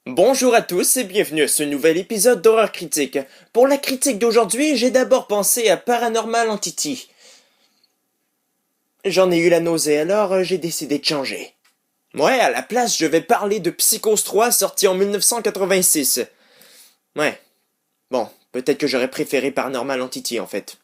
Bonjour à tous et bienvenue à ce nouvel épisode d'Horreur Critique. Pour la critique d'aujourd'hui, j'ai d'abord pensé à Paranormal Entity. J'en ai eu la nausée, alors j'ai décidé de changer. Ouais, à la place, je vais parler de Psychose 3 sorti en 1986. Ouais. Bon, peut-être que j'aurais préféré Paranormal Entity en fait.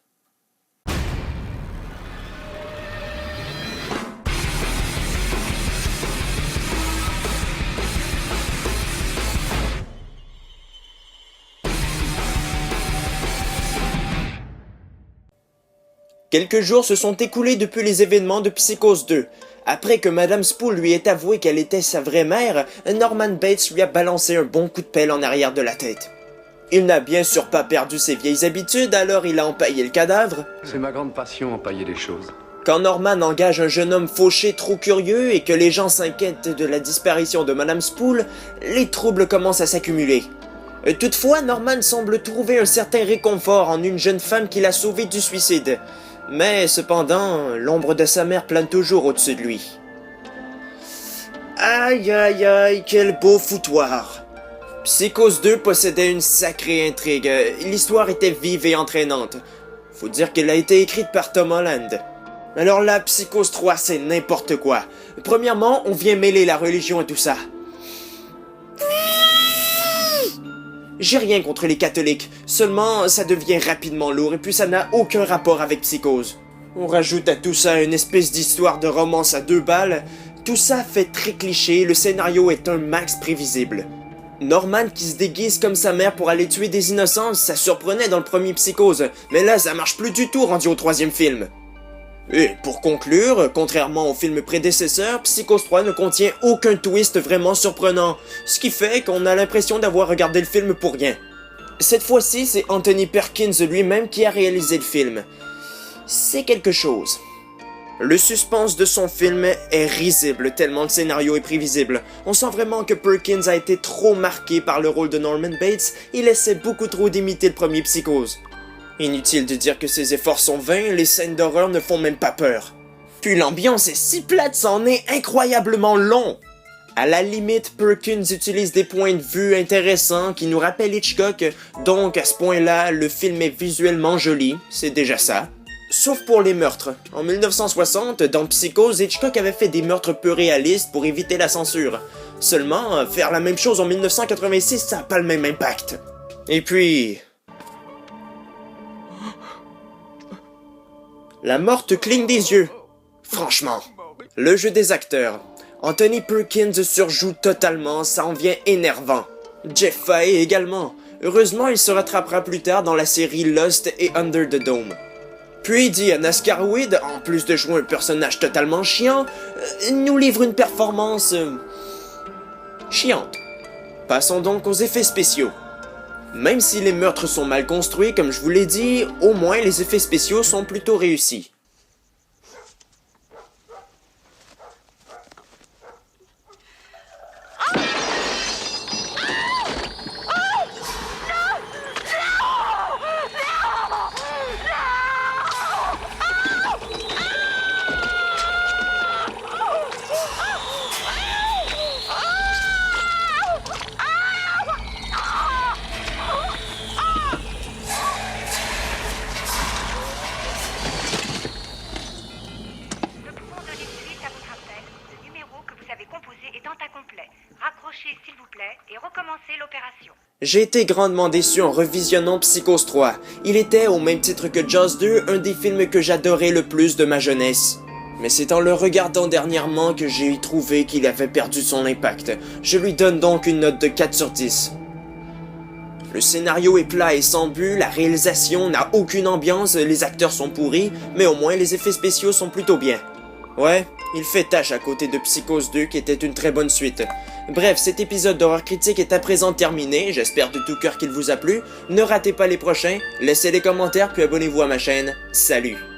Quelques jours se sont écoulés depuis les événements de Psychose 2. Après que Madame Spool lui ait avoué qu'elle était sa vraie mère, Norman Bates lui a balancé un bon coup de pelle en arrière de la tête. Il n'a bien sûr pas perdu ses vieilles habitudes, alors il a empaillé le cadavre. C'est ma grande passion, empailler les choses. Quand Norman engage un jeune homme fauché trop curieux et que les gens s'inquiètent de la disparition de Madame Spool, les troubles commencent à s'accumuler. Toutefois, Norman semble trouver un certain réconfort en une jeune femme qu'il a sauvée du suicide. Mais cependant, l'ombre de sa mère plane toujours au-dessus de lui. Aïe aïe aïe, quel beau foutoir! Psychose 2 possédait une sacrée intrigue. L'histoire était vive et entraînante. Faut dire qu'elle a été écrite par Tom Holland. Alors là, Psychose 3, c'est n'importe quoi. Premièrement, on vient mêler la religion et tout ça. J'ai rien contre les catholiques, seulement ça devient rapidement lourd et puis ça n'a aucun rapport avec Psychose. On rajoute à tout ça une espèce d'histoire de romance à 2 balles, tout ça fait très cliché, le scénario est un max prévisible. Norman qui se déguise comme sa mère pour aller tuer des innocents, ça surprenait dans le premier Psychose, mais là ça marche plus du tout rendu au 3e film. Et pour conclure, contrairement au film prédécesseur, Psychose 3 ne contient aucun twist vraiment surprenant, ce qui fait qu'on a l'impression d'avoir regardé le film pour rien. Cette fois-ci, c'est Anthony Perkins lui-même qui a réalisé le film. C'est quelque chose. Le suspense de son film est risible tellement le scénario est prévisible. On sent vraiment que Perkins a été trop marqué par le rôle de Norman Bates, il essaie beaucoup trop d'imiter le premier Psychose. Inutile de dire que ses efforts sont vains, les scènes d'horreur ne font même pas peur. Puis l'ambiance est si plate, ça en est incroyablement long. À la limite, Perkins utilise des points de vue intéressants qui nous rappellent Hitchcock, donc à ce point-là, le film est visuellement joli, c'est déjà ça. Sauf pour les meurtres. En 1960, dans Psychose, Hitchcock avait fait des meurtres peu réalistes pour éviter la censure. Seulement, faire la même chose en 1986, ça n'a pas le même impact. Et puis... La mort te cligne des yeux. Franchement. Le jeu des acteurs. Anthony Perkins surjoue totalement, ça en vient énervant. Jeff Fahey également. Heureusement, il se rattrapera plus tard dans la série Lost et Under the Dome. Puis Diana Scarwid, en plus de jouer un personnage totalement chiant, nous livre une performance... chiante. Passons donc aux effets spéciaux. Même si les meurtres sont mal construits, comme je vous l'ai dit, au moins les effets spéciaux sont plutôt réussis. Raccrochez s'il vous plaît et recommencez l'opération. J'ai été grandement déçu en revisionnant Psychose 3. Il était, au même titre que Jaws 2, un des films que j'adorais le plus de ma jeunesse. Mais c'est en le regardant dernièrement que j'ai trouvé qu'il avait perdu son impact. Je lui donne donc une note de 4 sur 10. Le scénario est plat et sans but, la réalisation n'a aucune ambiance, les acteurs sont pourris, mais au moins les effets spéciaux sont plutôt bien. Ouais, il fait tâche à côté de Psychose 2 qui était une très bonne suite. Bref, cet épisode d'Horreur Critique est à présent terminé, j'espère de tout cœur qu'il vous a plu. Ne ratez pas les prochains, laissez des commentaires puis abonnez-vous à ma chaîne. Salut!